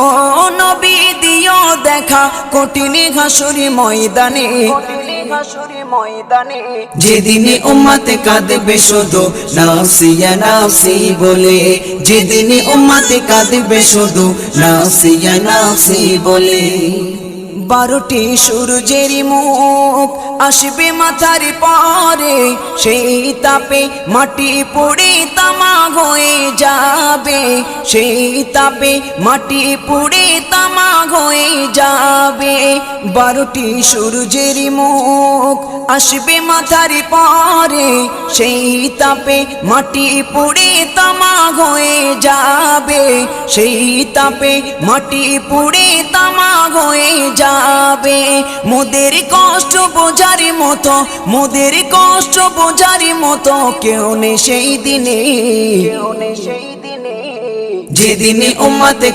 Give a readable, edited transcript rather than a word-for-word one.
ও নবী দিও দেখা কঠিন হাসুরি ময়দানে, যেদিনে উম্মতে কাঁদবে শুধু নাফসি ইয়া নাফসি বলে, যেদিনে উম্মতে কাঁদবে শুধু নাফসি ইয়া নাফসি বলে। 12টি সূর্যের মুখ আসবে মাথার পরে, সেই তাপে মাটি পুড়ে তামা হয়ে যাবে, সেই তাপে মাটি পুড়ে তামা হয়ে যাবে। 12টি সূর্যের মুখ আসবে মাথার পরে, সেই তাপে মাটি পুড়ে তামা হয়ে যাবে, সেই তাপে মাটি পুড়ে তামা হয়ে যাবে। মোদের কষ্ট বোঝার মতো, মোদের কষ্ট বোঝার মতো কেউ নেই সেই দিনে, যেদিনে উম্মতে